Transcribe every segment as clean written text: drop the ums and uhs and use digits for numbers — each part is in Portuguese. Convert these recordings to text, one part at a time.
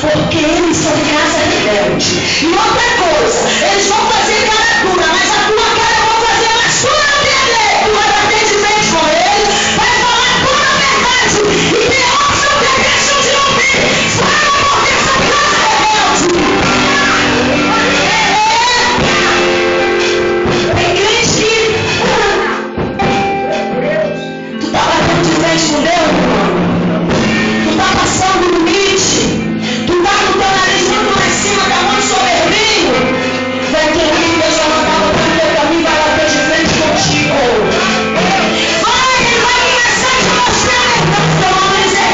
porque eles são casa rebelde. E outra coisa, eles vão fazer casa com Deus, irmão. Tu está passando do limite. Tu está com o teu nariz muito lá em cima, com a mão soberbinho. Vai ter um Deus vai mandar para o teu caminho, vai bater de frente contigo. Ele vai começar a te mostrar,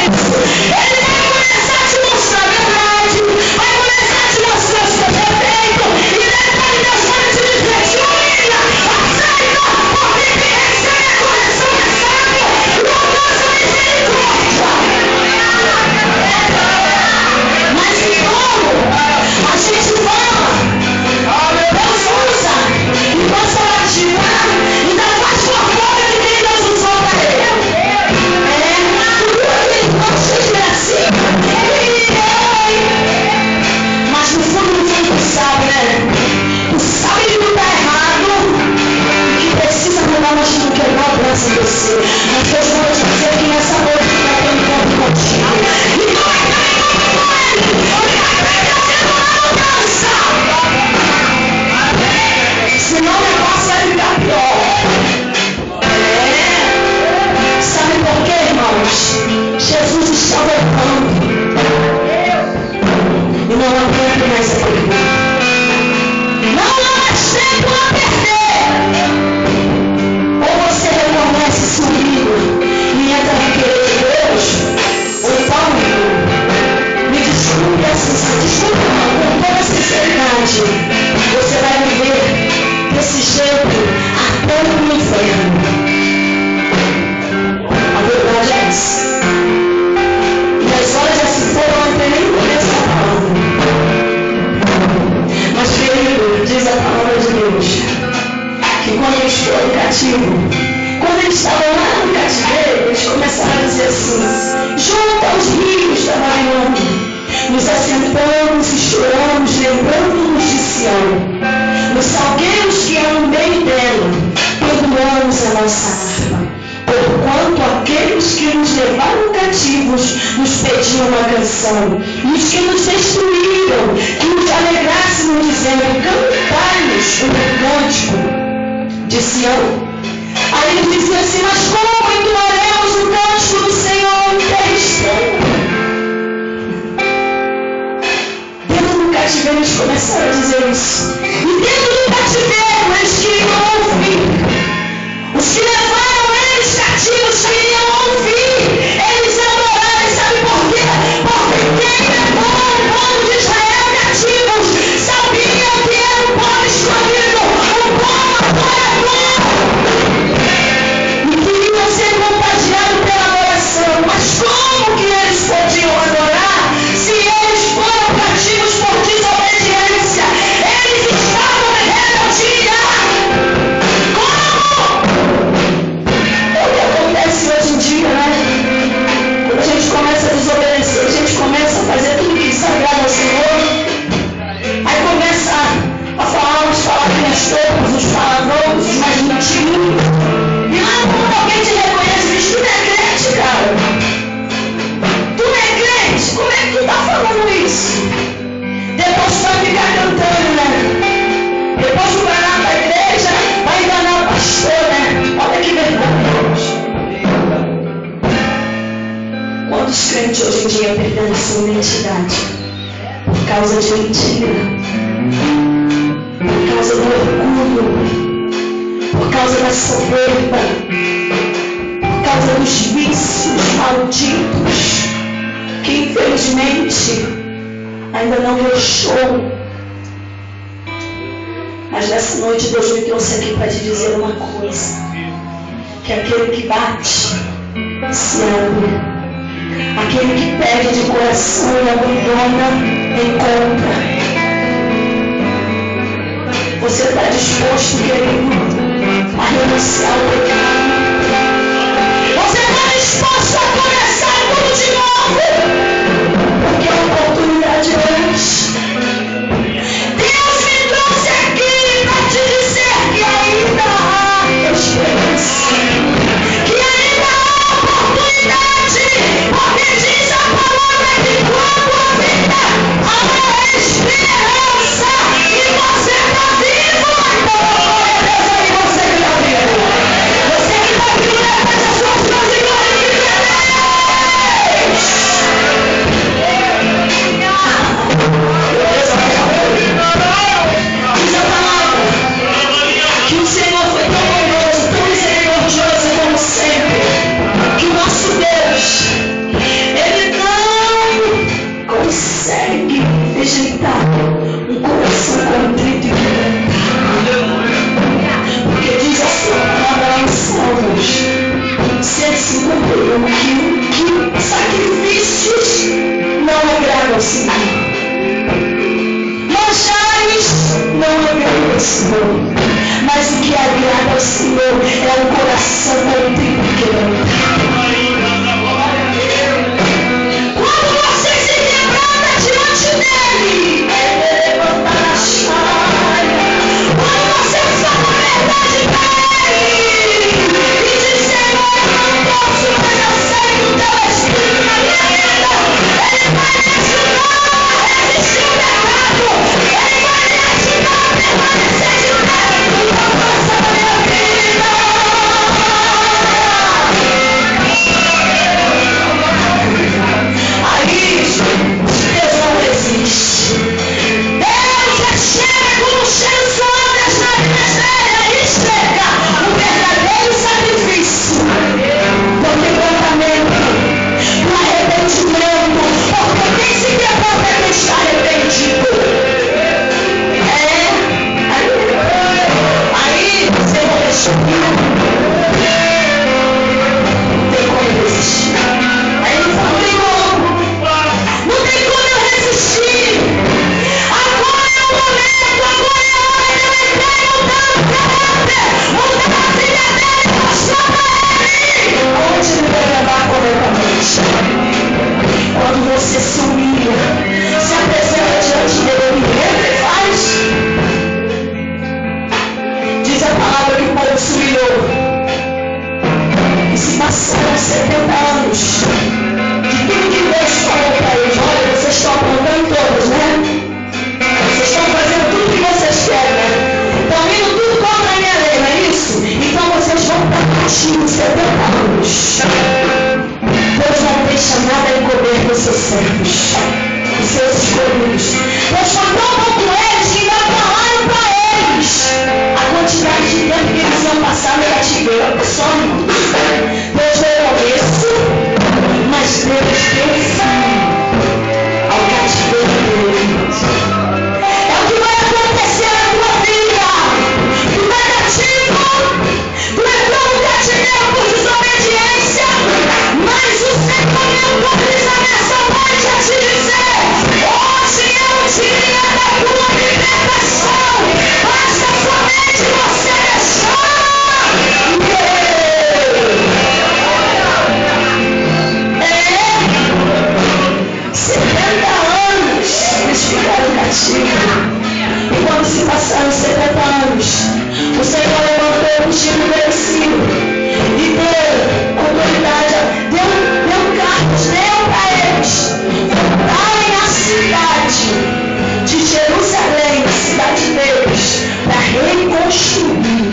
ele vai começar a te mostrar a verdade, vai começar a te mostrar os teus defeitos, e depois Deus vai te dizer: Juína, aceita, porque quem recebe a correção é sábio, não gosta de misericórdia. Mas e como? A gente fala, Deus usa, e passa a ativar, ainda faz fofoca que nem Deus usou para ele. Mas no fundo tu sabe, né? Tu sabe que tu tá errado, que precisa mudar, mas tu não quer dar a graça em você. Mas Deus vai te dizer que nessa noite tu vai ter um encontro contigo. E tu vai ter um encontro com ele. Ele vai trazer uma mudança. Senão o negócio vai ficar pior. Sabe por quê, irmãos? Jesus está voltando. E não aguento mais a perder. Não há mais tempo a perder. Ou você reconhece esse perigo e entra no querer de Deus, ou então, me desculpe assim, desculpe não, com toda sinceridade, você vai viver desse jeito até no inferno. A verdade é essa. E as horas já se foram, não tem nem começo a palavra. Mas, querido, diz a palavra de Deus, que quando eles foram cativos, quando eles estavam lá no cativeiro, eles começaram a dizer assim: junto aos rios da Babilônia, nos assentamos e choramos, lembrando-nos de Sião, nos salgueiros que há no meio dela, perdoamos a nossa harpa. Porquanto aqueles que nos levaram cativos nos pediam uma canção, e os que nos destruíram, que nos alegrássemos dizendo: cantai-nos um cântico de Sião. Aí ele dizia assim: mas como entoaremos o cântico do Senhor em terra estranha? Dentro do cativeiro eles começaram a dizer isso. E dentro do cativeiro eles queriam ouvir. Os que levaram eles cativos queriam ouvir eles adorarem. Sabe por quê? Porque quem levou o povo de Israel cativos sabiam que era o povo escolhido, o povo adorador, e queriam ser contagiados pela adoração. Mas como que eles podiam adorar se eles foram cativos por desobediência? Eles estavam em rebeldia. Hoje em dia, né? Quando a gente começa a desobedecer, a gente começa a fazer tudo que desagrada ao Senhor, aí começa a falar os palavrinhas todas, os palavrões, os mais mentiros, e lá quando alguém te reconhece, diz: tu não é crente, cara, tu não é crente, como é que tu tá falando isso? Depois tu vai ficar cantando, né? Depois tu vai lá pra igreja, vai enganar o pastor, né? Olha que verdade. Quantos crentes hoje em dia perdendo sua identidade por causa de mentira, por causa do orgulho, por causa da soberba, por causa dos vícios malditos, que infelizmente ainda não deixou. Mas nessa noite Deus me trouxe aqui para te dizer uma coisa: que aquele que bate se abre. Aquele que pede de coração e abandona, encontra. Você está disposto, querido, a renunciar ao pecado? Você está disposto a começar tudo de novo? Porque a oportunidade hoje. Deus me trouxe aqui para te dizer que ainda há esperança, que ainda há oportunidade. Porque diz a palavra que quando a vida há esperança e você está vivo, então glória a Deus aí, você que está vivo. Você que está vivo, levanta as suas mãos e glorifica. Senhor. Mas o que agrada ao Senhor é um coração contrito e quebrantado. Quando você se quebranta diante dele, ele levantará a chaga. Quando você fala a verdade para ele e diz: Senhor, eu não posso, mas eu sei que o teu Espírito na minha vida, ele vai me ajudar a resistir o pecado. Ele vai me ajudar a permanecer de pé na força da minha vida. Aí, Deus não resiste. Deus é cheio como cheio suor das narinas dele, e chega o verdadeiro sacrifício do quebrantamento, do arrependimento, porque quem se quebranta é quem está arrependido. Aí você vai deixar. Não tem como resistir. Aí ele falou: não tem como eu resistir. Agora é o momento, agora é a hora de eu entrar e mudar o caráter, mudar a vida dele, mostrar para ele onde ele vai levar corretamente. Quando você se humilha, se apresenta diante dele, ele faz. Diz a palavra que o povo se humilhou. E se passaram 70 anos de tudo que Deus falou para eles. Olha, vocês estão apontando todos, né? Vocês estão fazendo tudo que vocês querem, né? Estão indo tudo contra a minha lei, não é isso? Então vocês vão estar castigo 70 anos. Deus não deixa nada encoberto dos seus servos, dos seus escolhidos. Deus foi tão bom com eles que ainda falaram para eles a quantidade de tempo que eles iam passar no cativeiro. Olha só, irmãos. Deus deu começo, mas Deus deu fim ao cativeiro deles. É o que vai acontecer na tua vida. Tu vai cativo, tu entrou no cativeiro por desobediência, mas o Senhor me autoriza nessa noite a te dizer: hoje é o dia da tua libertação. Basta somente você deixar. 70 anos eles ficaram cativos. E quando se passaram 70 anos, o Senhor levantou um tipo merecido e deu autoridade, deu cartas, deu para eles voltarem à cidade de Jerusalém, a cidade deles, para reconstruir.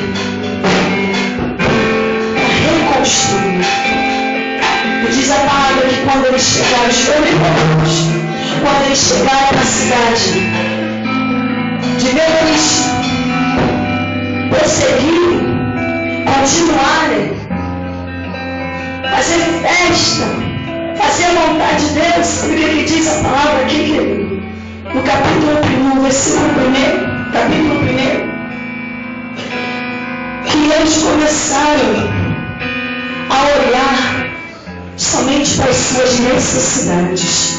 E diz a palavra que quando eles chegaram, os filisteus, quando eles chegaram na cidade, de medo eles prosseguirem, continuarem, fazer festa, fazer a vontade de Deus. Sabe o que diz a palavra aqui, querido? No capítulo 1, versículo 1, capítulo 1, que eles começaram a olhar somente para as suas necessidades,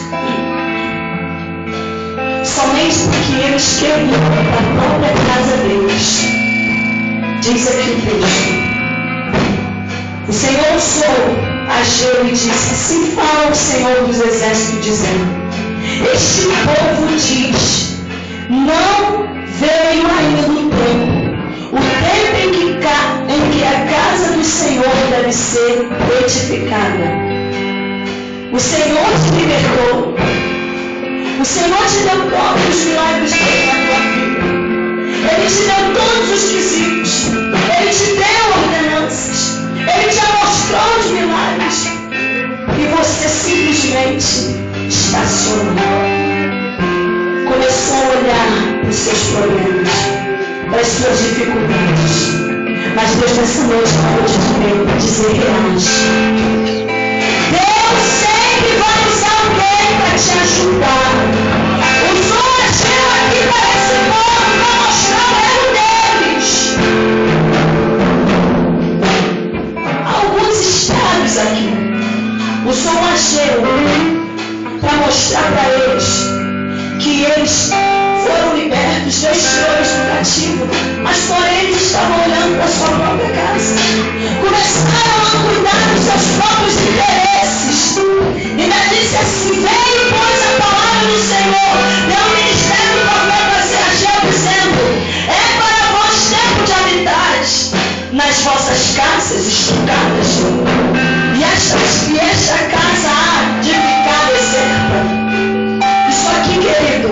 somente porque eles queriam a própria casa deles. Diz aqui o texto: o Senhor soou a Ageu e disse: assim fala o Senhor dos Exércitos, dizendo: este povo diz, não veio ainda o tempo em que a casa do Senhor deve ser edificada. O Senhor te libertou. O Senhor te deu todos os milagres que fez na tua vida. Ele te deu todos os quesitos. Ele te deu ordenanças. Ele te mostrou os milagres. E você simplesmente estacionou. Começou a olhar para os seus problemas, para as suas dificuldades. Mas Deus nessa noite falou de dizer: reage. Deus sempre vai usar alguém para te ajudar. Usou a Ageu aqui para esse povo, para mostrar o erro deles. Alguns estados aqui usou a Ageu para mostrar para eles que eles foram foram libertos, Deus tirou eles do cativo, mas porém eles estavam olhando para a sua própria casa. Começaram a cuidar dos seus próprios interesses. E ainda disse assim: veio, pois, a palavra do Senhor, pelo ministério do profeta Ageu, dizendo: é para vós tempo de habitares nas vossas casas estucadas, e esta casa há de ficar deserta. Isso aqui, querido,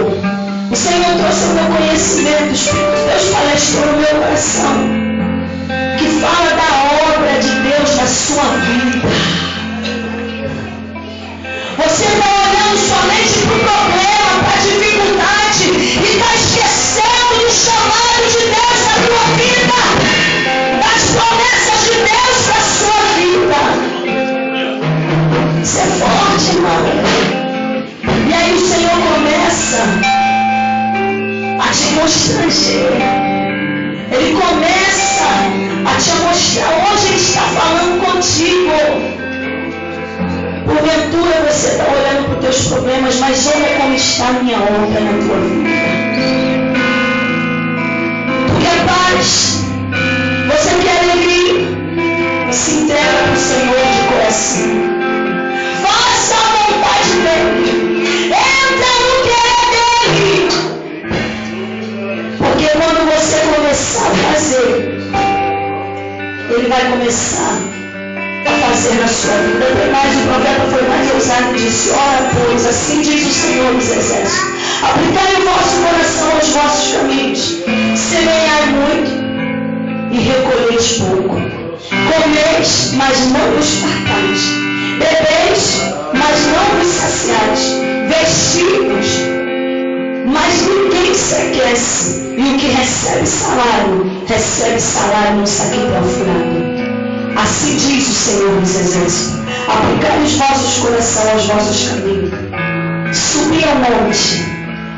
o Senhor trouxe ao meu conhecimento, o Espírito de Deus palestrou no meu coração, que fala da obra de Deus na sua vida. Você está olhando somente para o problema, para a dificuldade, e está esquecendo do chamado de Deus na tua vida, das promessas de Deus para a sua vida. Isso é forte, irmão. E aí o Senhor começa a te constranger. Ele começa a te mostrar. Hoje Ele está falando contigo. Porventura você está olhando para os teus problemas, mas olha como está a minha obra na tua vida. Tu quer paz? Você quer alegria? Se entrega para o Senhor de coração. Faça a vontade dEle. Entra no querer dEle. Porque quando você começar a fazer, Ele vai começar a fazer na sua vida. Tem mais, o profeta foi mais ousado e disse: ora, pois, assim diz o Senhor dos Exércitos, aplicai o vosso coração aos vossos caminhos, semeai muito e recolheis pouco. Comeis, mas não vos fartais. Bebeis, mas não vos saciais. Vestimos, mas ninguém se aquece. E o que recebe salário no saqueiro furado. Assim diz o Senhor dos Exércitos: aplicai os vossos corações aos vossos caminhos. Subi ao monte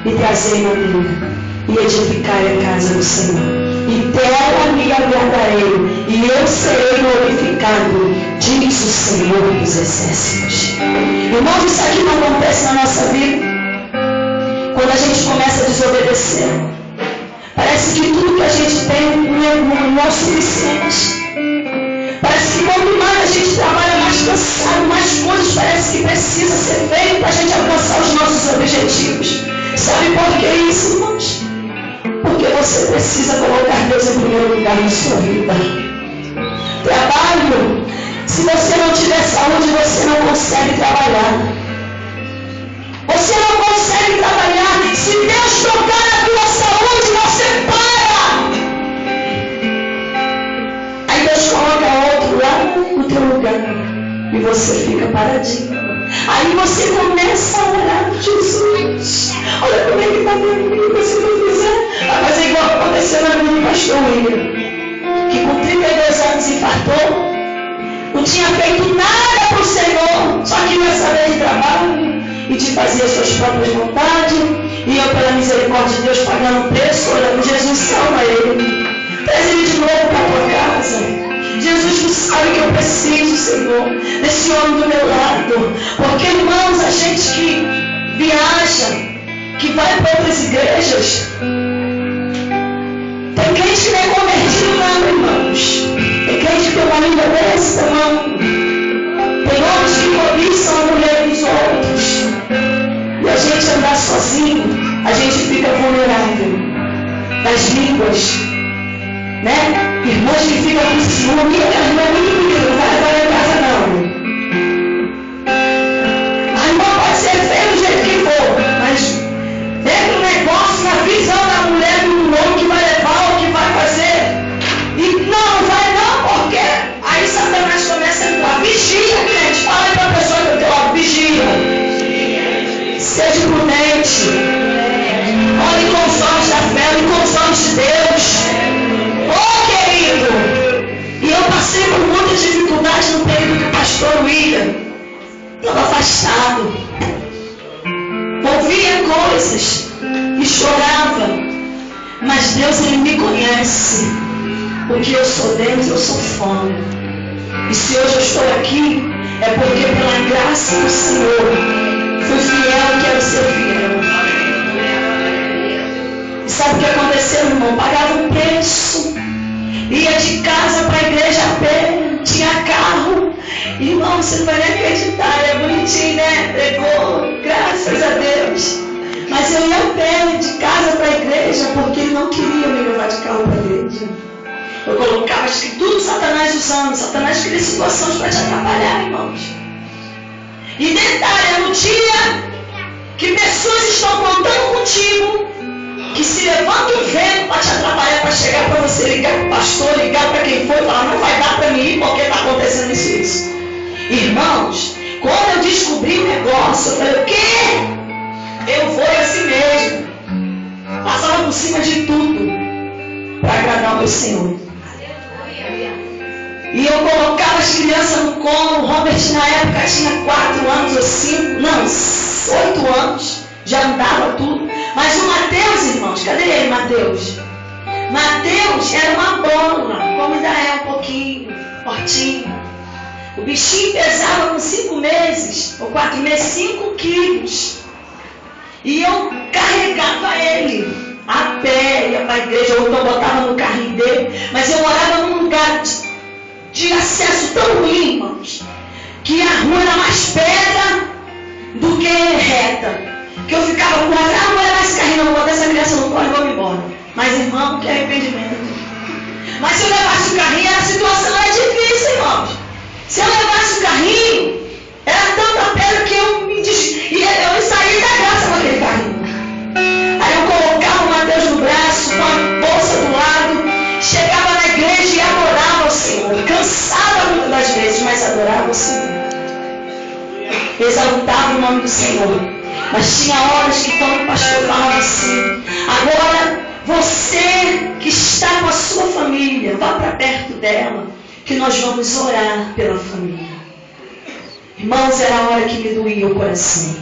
e trazei madeira, e edificai a casa do Senhor. E dela me aguardarei, e eu serei glorificado, diz o Senhor dos Exércitos. Irmãos, isso aqui não acontece na nossa vida quando a gente começa a desobedecer. Parece que tudo que a gente tem não é suficiente. Parece que quanto mais a gente trabalha, mais cansado, mais coisas parece que precisa ser feito para a gente alcançar os nossos objetivos. Sabe por que isso, irmãos? Porque você precisa colocar Deus em primeiro lugar na sua vida. Trabalho. Se você não tiver saúde, você não consegue trabalhar. Você não consegue trabalhar. Se Deus tocar na tua saúde, você para. Aí Deus coloca outro lá no teu lugar. E você fica paradinho. Aí você começa a orar: Jesus, olha como é que está minha vida, se eu fizer. Vai fazer igual aconteceu na vida do pastor William, que com 32 anos infartou, não tinha feito nada para o Senhor, só queria saber de trabalho e de fazer as suas próprias vontades. E eu, pela misericórdia de Deus, pagando o preço, olhando: Jesus, salva ele, traz ele de novo para a tua casa. Jesus, tu sabe que eu preciso, Senhor, desse homem do meu lado. Porque, irmãos, a gente que viaja, que vai para outras igrejas, tem crente que nem é convertido não, irmãos. Tem crente que tem uma língua desse tamanho. Tem homens que cobiçam a mulher dos outros. E a gente andar sozinho, a gente fica vulnerável das línguas, né? Irmãos que ficam com ciúme: e a irmã é muito bonita, não vai levar em casa não. A irmã pode ser feia do jeito que for, mas dentro do negócio, na visão da mulher, do homem que vai levar, o que vai fazer. E não vai não, porque aí Satanás começa a entrar: vigia, crente. Fala aí para a pessoa que eu tenho: ó, vigia. Seja prudente. Olhe com os olhos da fé, olhe com os olhos de Deus. E eu passei por muita dificuldade no período que o pastor William estava afastado. Ouvia coisas e chorava. Mas Deus, Ele me conhece. O que eu sou dentro, eu sou fora. E se hoje eu estou aqui, é porque pela graça do Senhor fui fiel e quero ser fiel. irmão, pagava um preço, ia de casa para a igreja a pé, tinha carro. Irmão, você não vai nem acreditar, é bonitinho, né? Pregou, graças a Deus. Mas eu ia a pé de casa para a igreja porque ele não queria me levar de carro para a igreja. Eu colocava, acho que tudo Satanás usando. Satanás cria situações para te atrapalhar, irmãos. E detalhe, é no dia que pessoas estão contando contigo, que se levanta um vento para te atrapalhar, para chegar para você, ligar para o pastor, ligar para quem for e falar, não vai dar para mim ir porque está acontecendo isso. Irmãos, quando eu descobri o negócio, eu falei, o quê? Eu vou assim mesmo. Passava por cima de tudo para agradar o meu Senhor. E eu colocava as crianças no colo. O Robert na época tinha 4 anos ou 5, não, 8 anos, já andava tudo. Mas o Mateus, irmãos, cadê ele, Mateus? Mateus era uma bola, como ainda é um pouquinho, fortinho. O bichinho pesava com 5 meses, ou 4 meses, 5 quilos. E eu carregava ele a pé, ia para a igreja, ou então botava no carrinho dele. Mas eu morava num lugar de acesso tão ruim, irmãos, que a rua era mais pedra do que reta. Que eu ficava com raiva, não era mais carrinho, não vou botar essa criança no colo e vou embora. Mas, irmão, que arrependimento. Mas se eu levasse o carrinho, a situação era difícil, irmãos. Se eu levasse o carrinho, era tanta pedra que eu me eu saí da graça com aquele carrinho. Aí eu colocava o Mateus no braço, com a bolsa do lado, chegava na igreja e adorava o Senhor. Cansava muitas das vezes, mas adorava o Senhor. Exaltava o nome do Senhor. Mas tinha horas que quando o pastor falava assim, agora você que está com a sua família, vá para perto dela, que nós vamos orar pela família. Irmãos, era a hora que me doía o coração.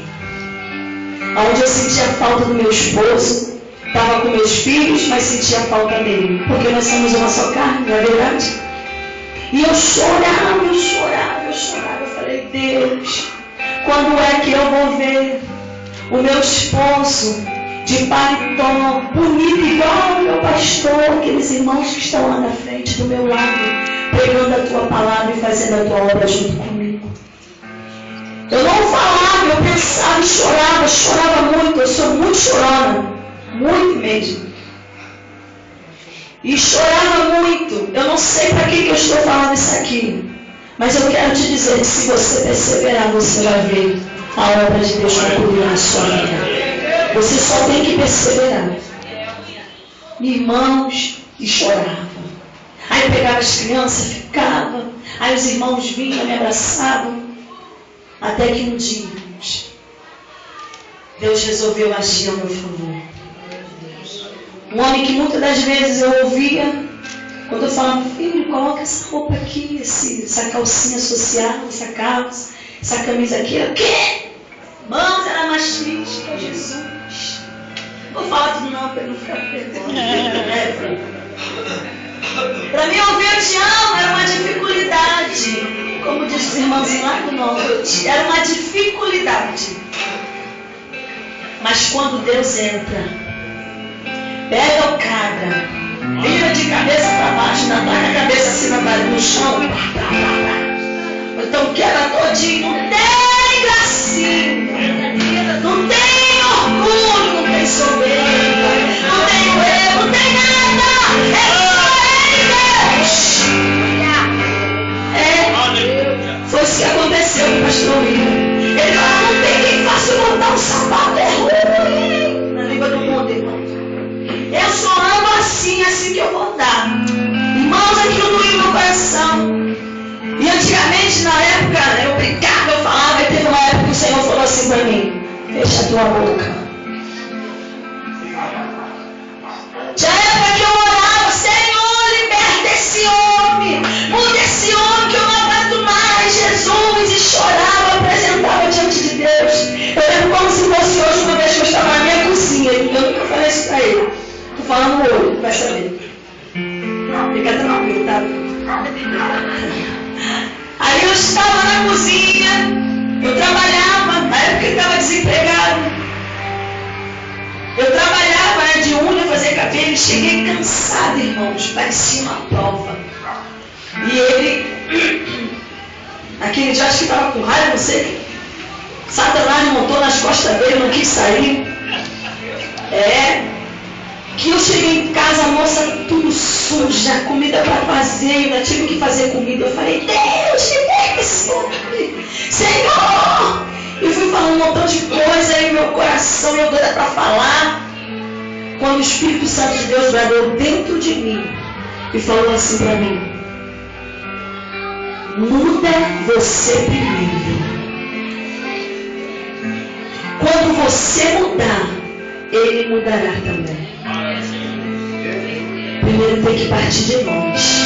Onde eu sentia falta do meu esposo, estava com meus filhos, mas sentia falta dele. Porque nós somos uma só carne, não é verdade? E eu chorava. Eu falei, Deus, quando é que eu vou ver o meu esposo de paletó, bonito igual o meu pastor, aqueles irmãos que estão lá na frente do meu lado, pregando a tua palavra e fazendo a tua obra junto comigo. Eu não falava, eu pensava e chorava muito. Eu sou muito chorona, muito mesmo. E chorava muito. Eu não sei para que eu estou falando isso aqui, mas eu quero te dizer que se você perseverar, você vai ver a obra de Deus concluir na sua vida. Você só tem que perseverar. Irmãos, e chorava. Aí eu pegava as crianças, ficava. Aí os irmãos vinham, me abraçavam. Até que um dia, Deus resolveu agir ao meu favor. Um homem que muitas das vezes eu ouvia, quando eu falava, filho, coloca essa roupa aqui, essa calcinha social, essa calça, essa camisa aqui. O quê? Irmãos, era machista, Jesus. Não vou falar tudo não, para ele não ficar perdoando. Para mim ouvir eu te amo era uma dificuldade. Como diz os irmãos lá do norte, era uma dificuldade. Mas quando Deus entra, pega o cabra, vira de cabeça para baixo, taca a cabeça acima no chão, então quebra todinho, não tem gracinha, não tem orgulho, não tem soberba, não tem erro, não tem nada, é só Deus. Foi isso que aconteceu com o pastor William. Ele falou, não tem quem faça eu botar um sapato, é ruim. Na língua do mundo, irmão. Eu só ando assim que eu vou andar. Irmãos, aquilo doía no coração. E antigamente, na época, eu brincava, eu falava, e teve uma época que o Senhor falou assim para mim, fecha a tua boca. Já época que eu orava, Senhor, liberta esse homem, muda esse homem que eu não aguento mais, Jesus, e chorava, apresentava diante de Deus. Eu lembro como se fosse hoje, uma vez que eu estava na minha cozinha, eu nunca falei isso para ele. Estou falando no olho, vai saber. Fica tranquilo, tá? Aí eu estava na cozinha, eu trabalhava, na época que eu estava desempregado. fazer cabelo e cheguei cansada, irmãos. Parecia uma prova. E ele, aquele dia acho que estava com raiva, não sei. Satanás montou nas costas dele, não quis sair. Que eu cheguei em casa, a moça tudo suja, comida para fazer, ainda tive que fazer comida. Eu falei, Deus, me perdoe, Senhor! E fui falando um montão de coisa aí, meu coração, eu doida para falar. Quando o Espírito Santo de Deus bradou dentro de mim e falou assim para mim: muda você primeiro. Quando você mudar, Ele mudará também. Primeiro tem que partir de nós.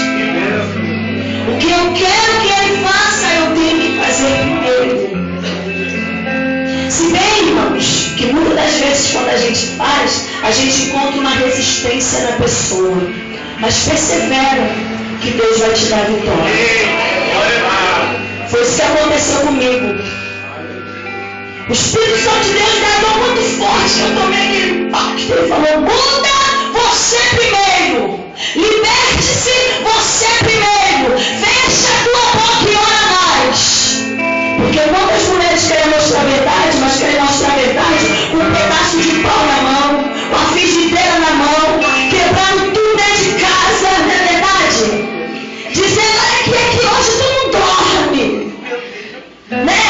O que eu quero que Ele faça, eu tenho que fazer primeiro. Se bem, irmãos, que muitas das vezes quando a gente faz, a gente encontra uma resistência na pessoa. Mas persevera que Deus vai te dar vitória. Foi isso que aconteceu comigo. O Espírito Santo de Deus bradou muito forte. Eu tomei aquele impacto. Ele falou: muda você primeiro. Liberte-se você primeiro. Fecha a tua boca e ora mais. Porque muitas mulheres querem mostrar a verdade, mas querem mostrar a verdade com um pedaço de pau na mão, com a frigideira na mão, quebrando tudo dentro de casa, não é verdade? Dizendo: olha aqui hoje tu não dorme. Né?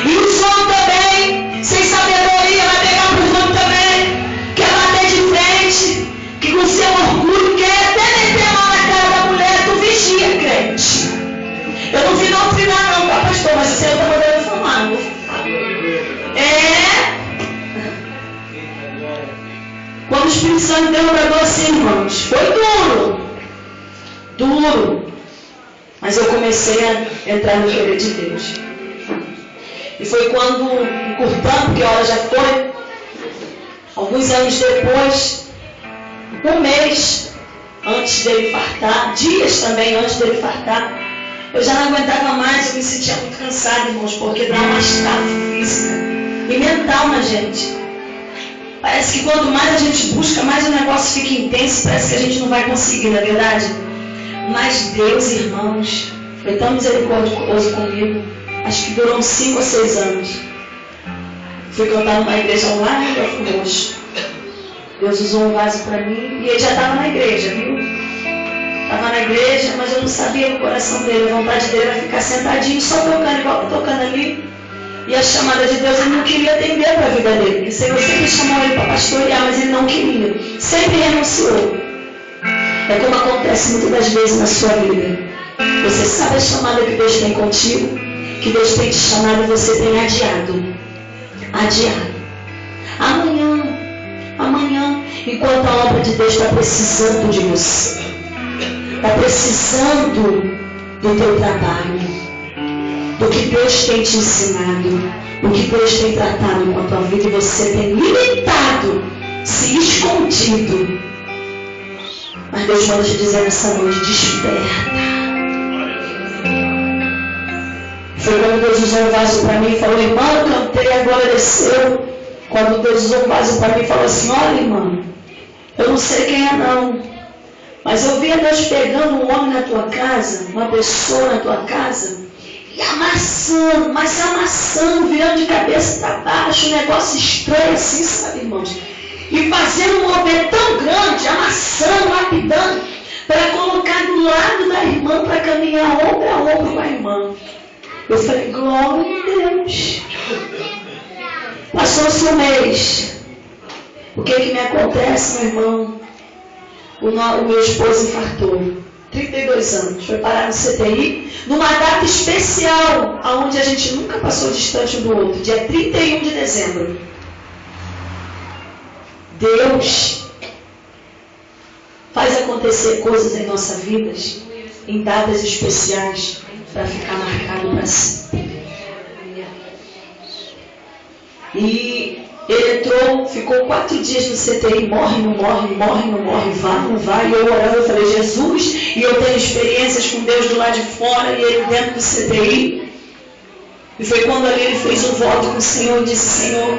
E os homens também, sem sabedoria, vai pegar para os homens também, quer bater de frente, que com seu orgulho quer até meter a mão na cara da mulher. Tu vigia, crente. Eu não vi doutrinar não, tá, pastor? Mas o Senhor está mandando falar. Quando o Espírito Santo deu bradou assim, irmãos, foi duro. Mas eu comecei a entrar no querer de Deus. E foi quando, encurtando, porque a hora já foi, alguns anos depois, um mês antes dele infartar, dias também antes dele infartar, eu já não aguentava mais, eu me sentia muito cansada, irmãos, porque dá uma estafa física e mental na gente. Parece que quanto mais a gente busca, mais o negócio fica intenso, parece que a gente não vai conseguir, não é verdade? Mas Deus, irmãos, foi tão misericordioso comigo. Acho que durou uns 5 ou 6 anos. Fui cantar numa igreja lá em Belfort Roxo. Deus usou um vaso para mim e ele já estava na igreja, viu? Estava na igreja, mas eu não sabia no coração dele. A vontade dele era ficar sentadinho, só tocando, igual tocando ali. E a chamada de Deus, ele não queria atender para a vida dele. Porque o Senhor sempre chamou ele para pastorear, mas ele não queria. Sempre renunciou. É como acontece muitas das vezes na sua vida. Você sabe a chamada que Deus tem contigo, que Deus tem te chamado e você tem adiado. Amanhã, enquanto a obra de Deus está precisando de você, está precisando do teu trabalho, do que Deus tem te ensinado, do que Deus tem tratado com a tua vida, e você tem limitado, se escondido. Mas Deus manda te dizer nessa noite: desperta. Foi quando Deus usou um vaso para mim e falou: irmã, eu cantei, agora desceu. Quando Deus usou um vaso para mim e falou assim: olha, irmã, eu não sei quem é não, mas eu via Deus pegando um homem na tua casa, uma pessoa na tua casa, e amassando, mas se amassando, virando de cabeça para baixo, um negócio estranho assim, sabe, irmãos? E fazendo um movimento tão grande, amassando, lapidando, para colocar do lado da irmã, para caminhar ombro a ombro com a irmã. Eu falei: glória a Deus. Passou-se um mês. O que me acontece, meu irmão? O meu esposo infartou. 32 anos. Foi parar no CTI, numa data especial, onde a gente nunca passou distante um do outro. Dia 31 de dezembro. Deus faz acontecer coisas em nossas vidas, em datas especiais, para ficar marcado para sempre. E ele entrou, ficou 4 dias no CTI, morre, não morre, vai, não vai. E eu orando, eu falei: Jesus, e eu tenho experiências com Deus do lado de fora, e ele dentro do CTI. E foi quando ali ele fez um voto com o Senhor e disse: Senhor,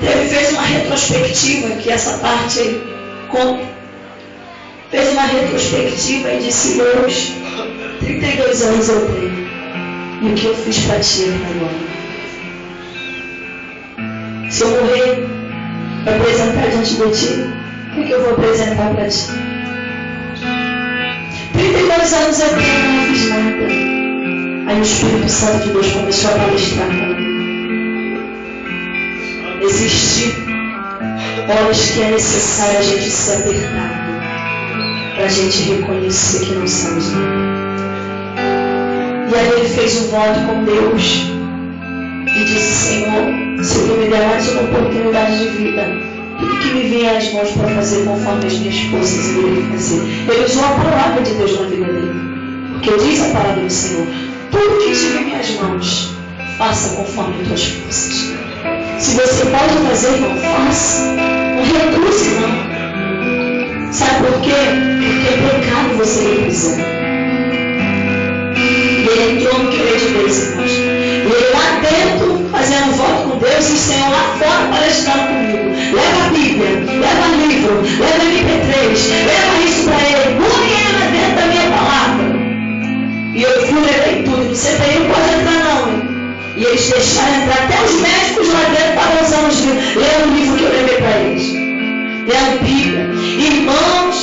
Ele fez uma retrospectiva, que essa parte aí conta. Fez uma retrospectiva e disse: Deus, 32 anos eu tenho. E o que eu fiz para ti até agora? Se eu morrer para apresentar diante de ti, o que eu vou apresentar para ti? 32 anos eu tenho, não fiz nada. Aí o Espírito Santo de Deus começou a palestrar para mim. Existem horas que é necessário a gente se apertar para a gente reconhecer que não somos nada. E aí ele fez um voto com Deus e disse: Senhor, se tu me der mais uma oportunidade de vida, tudo que me vier às mãos para fazer conforme as minhas forças eu irei fazer. Ele usou a palavra de Deus na vida dele, porque diz a palavra do Senhor: tudo que tiver em minhas mãos, faça conforme as tuas forças. Se você pode fazer, irmão, faça. Não recuse, não. Sabe por quê? Porque é pecado você recusar. E ele entrou no querer de Deus, irmãos. E ele lá dentro, fazendo voto com Deus, e o Senhor lá fora palestrando comigo. Leva a Bíblia, leva livro, leva MP3, leva isso para ele. Mude ele dentro da minha palavra. E eu fui, levei tudo. Você daí não pode entrar, não, hein? E eles deixaram entrar. Até os médicos lá dentro estavam usando os livros. Lendo o livro que eu levei para eles. Lendo Bíblia. Irmãos,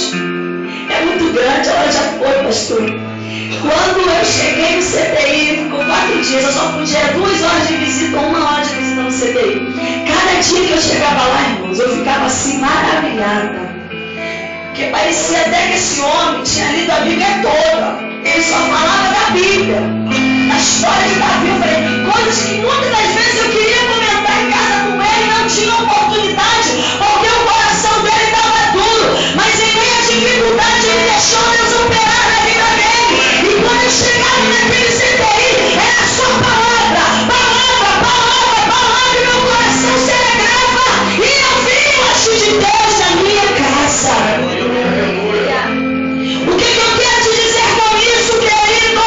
é muito grande. Ela já foi, pastor. Quando eu cheguei no CTI, com 4 dias, eu só podia 2 horas de visita, 1 hora de visita no CTI. Cada dia que eu chegava lá, irmãos, eu ficava assim maravilhada. Porque parecia até que esse homem tinha lido a Bíblia toda. Ele só falava da Bíblia, da história de Davi. Eu falei, coisas que muitas das vezes eu queria comentar em casa com ele e não tinha oportunidade, porque o coração dele estava duro. Mas em meio à dificuldade, ele deixou Deus operar na vida dele. E quando eu chegava naquele CTI, era só palavra, palavra, palavra, palavra, e meu coração se alegrava. E eu vi o agir de Deus na minha casa. O que eu quero te dizer com isso, querido?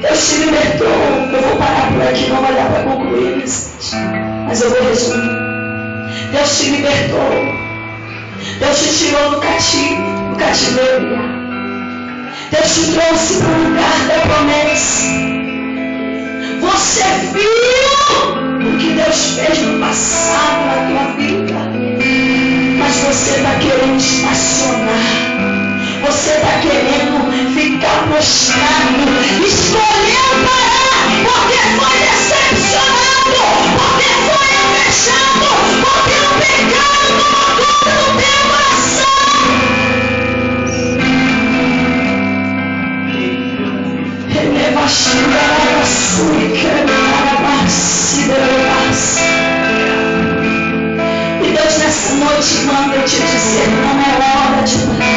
Deus te libertou. Eu vou parar por aqui, não vai dar para concluir, mas eu vou resumir. Deus te libertou. Deus te tirou do cativeiro. Deus te trouxe para o lugar da promessa. Você viu o que Deus fez no passado na tua vida, mas você está querendo estacionar. Você está querendo ficar prostrado. Escolheu parar porque foi decepcionado, porque foi fechado, porque o pecado tomou conta do teu coração. Releva a xingara, suica, e Deus nessa noite manda eu te dizer: não é hora de parar.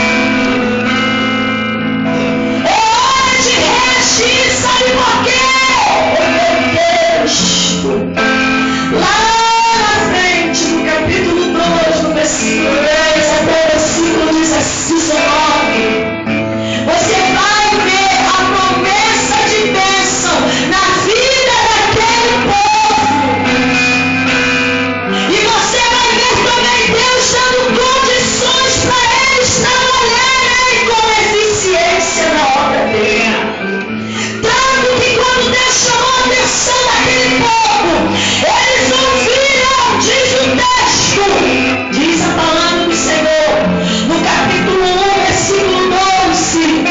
É hora de reagir, sabe por quê? Oh, meu Deus! Lá na frente, no capítulo 2, no versículo 10 até o versículo 19, você vai ver a promessa de bênção na vida daquele povo. E você vai ver também Deus dando condições para eles trabalharem com eficiência na obra dele. Tanto que quando Deus chamou a atenção daquele povo, eles ouviram, diz o texto, diz a palavra do Senhor, no capítulo 1, versículo 12.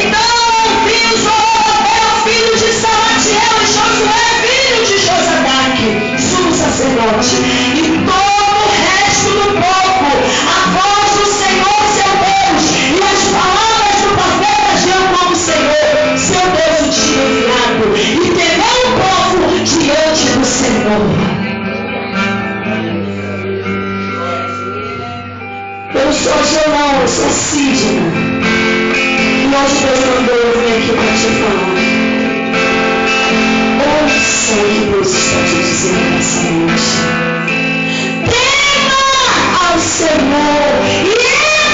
Então ouviu Zorobabel, filho de Salatiel, e Josué, filho de Josadaque, sumo sacerdote, e todo o resto do povo, a voz do Senhor, seu Deus, e as palavras do profeta Jeová, como o Senhor, seu Deus, o tinha enviado, e temeu o povo diante do Senhor. Eu não sou João, eu sou Sidna. E hoje Deus mandou eu vir aqui para te falar. Ouça o que Deus está te dizendo nessa noite. Tema ao Senhor e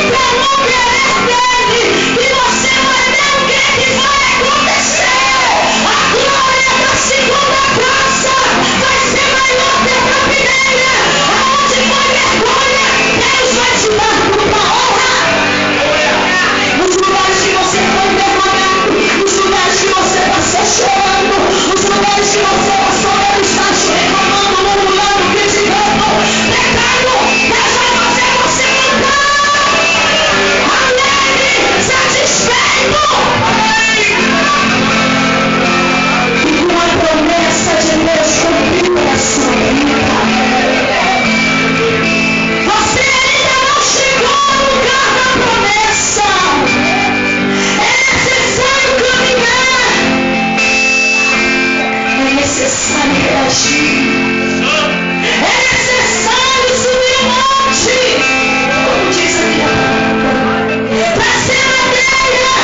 entra no querer dele, que você vai ver o que vai acontecer. A glória da segunda casa vai ser maior que a necessário reagir. É necessário subir o monte. Como diz aqui a palavra. Trazer madeira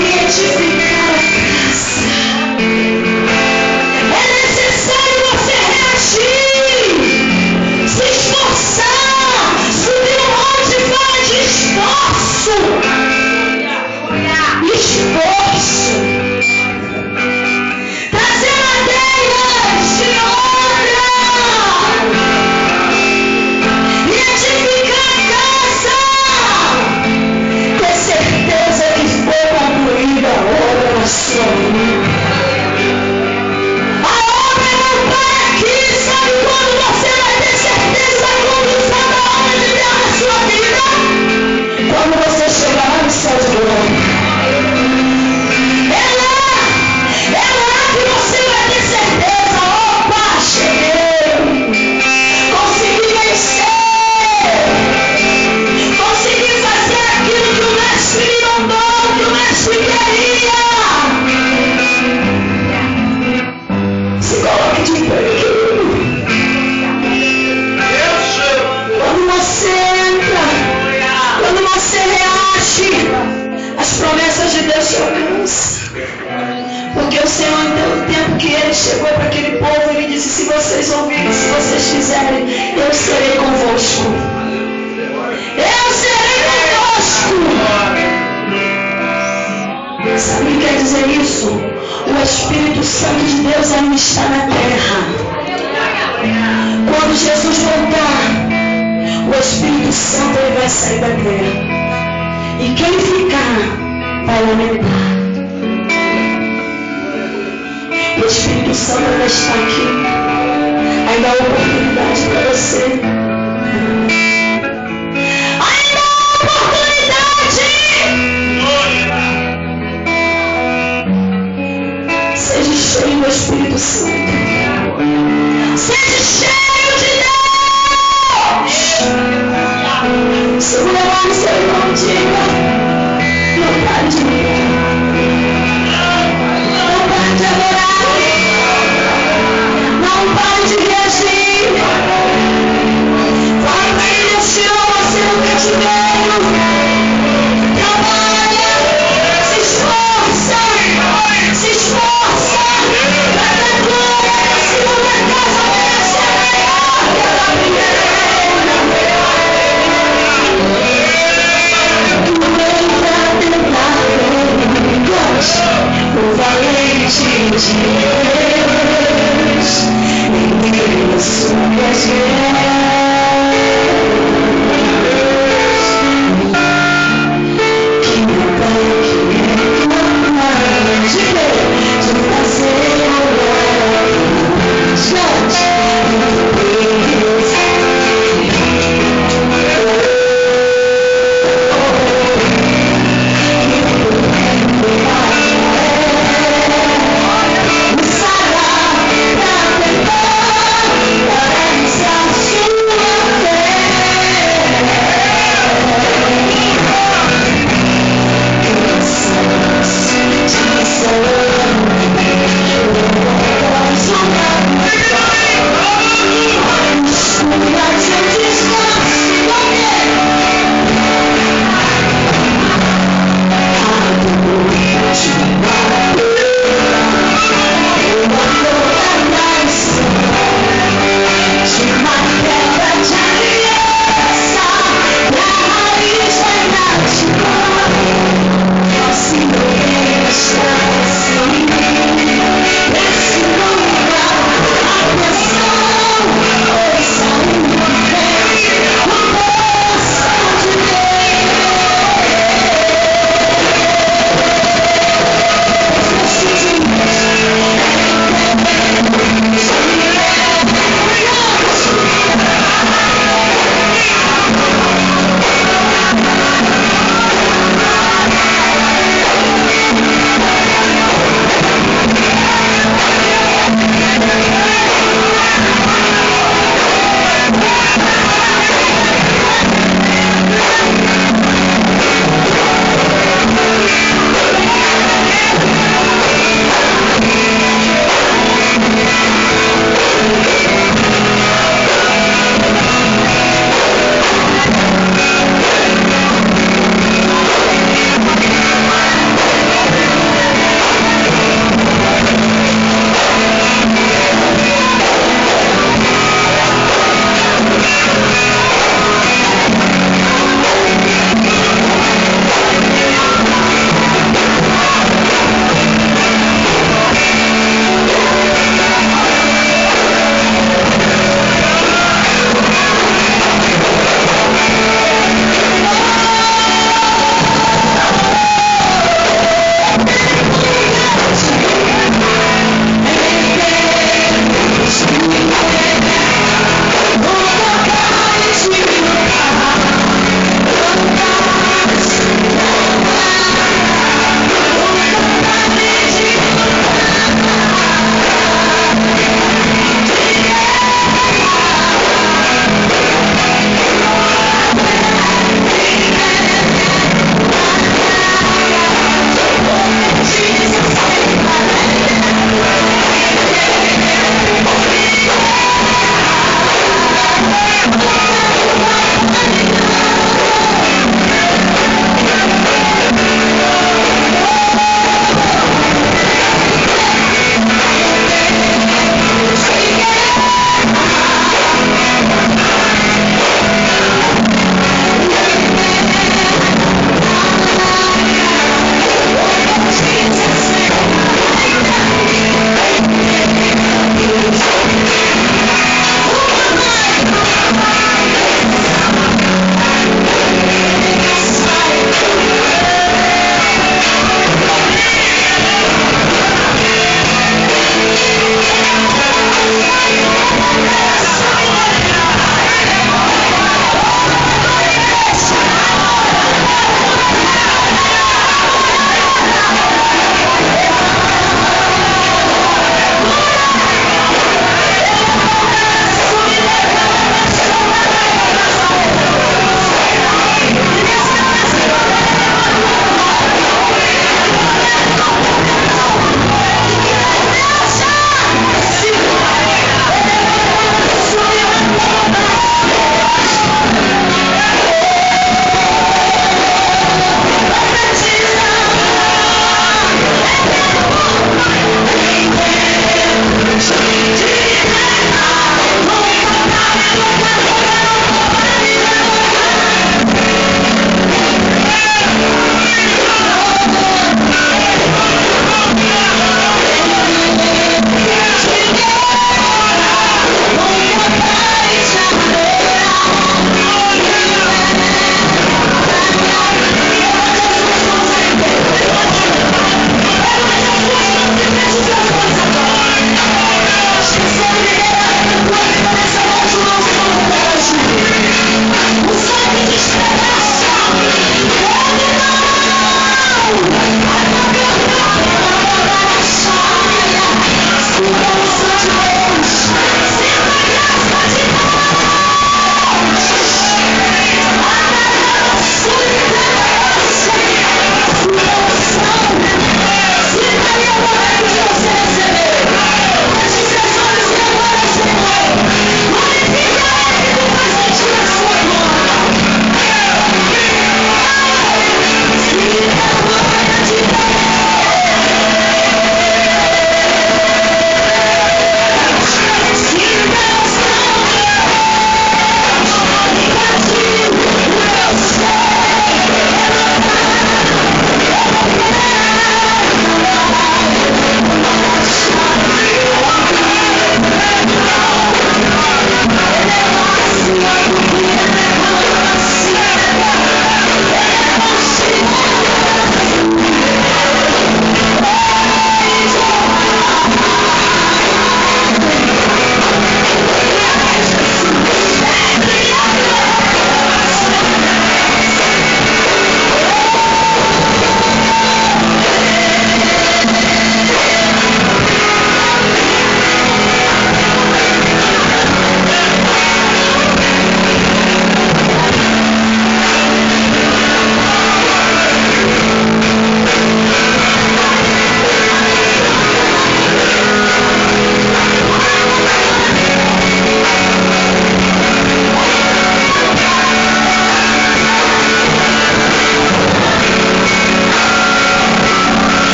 e edificar a casa. É necessário você reagir. Se esforçar. Subir o monte fala de esforço. Esforço. Trazer madeiras de obra e edificar a casa. Ter certeza que foi concluída a obra na sua vida. A obra não para aqui. Sabe quando você vai ter certeza da conclusão da obra de Deus na sua vida? Quando você chegar lá no céu de glória. As promessas de Deus te alcançam. Porque o Senhor, no tempo que Ele chegou para aquele povo, Ele disse: se vocês ouvirem, se vocês fizerem, eu serei convosco. Eu serei convosco. Sabe o que quer dizer isso? O Espírito Santo de Deus ainda está na terra. Quando Jesus voltar, o Espírito Santo ele vai sair da terra. E quem ficar vai lamentar. O Espírito Santo ainda está aqui. Ainda há oportunidade para você. Ainda há oportunidade. Seja cheio do Espírito Santo. Seja cheio de Deus. Segura a mão no seu irmão, diga: não pare de orar. Não pare de adorar. Não pare de reagir. Fala para ele: Deus tirou você do cativeiro. Trabalha. Se esforça. Se esforça. Para a glória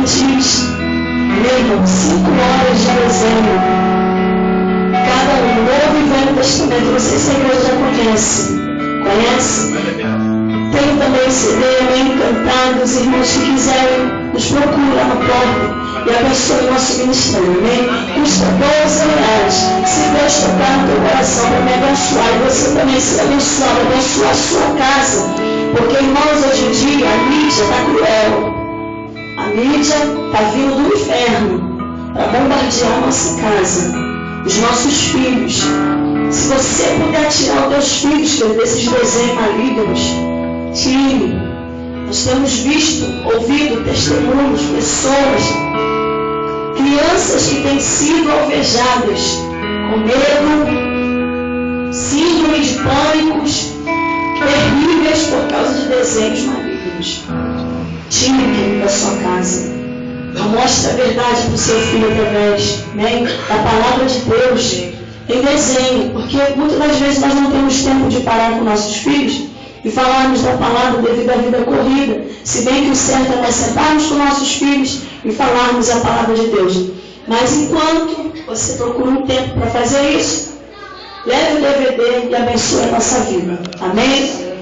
infantis. Amém? 5 horas de desenho. Cada um, Novo e Velho Testamento. Não sei se a igreja já conhece. Conhece? Tenho também CD, Amém, Encantado. Os irmãos que quiserem, nos procuram na porta e abençoe o nosso ministério. Amém? Custa R$12. Se Deus tocar no teu coração para me abençoar, e você também ser abençoado, abençoar a sua casa. Porque, irmãos, hoje em dia a mídia está cruel. A mídia está vindo do inferno para bombardear a nossa casa, os nossos filhos. Se você puder tirar os teus filhos desses desenhos malignos, tire. Nós temos visto, ouvido testemunhos, pessoas, crianças que têm sido alvejadas com medo, síndrome de pânicos terríveis por causa de desenhos malignos. Tire da sua casa. Mostre a verdade para o seu filho através, né, da palavra de Deus em desenho, porque muitas das vezes nós não temos tempo de parar com nossos filhos e falarmos da palavra devido à vida corrida, se bem que o certo é nós sentarmos com nossos filhos e falarmos a palavra de Deus. Mas enquanto você procura um tempo para fazer isso, leve o DVD e abençoe a nossa vida. Amém?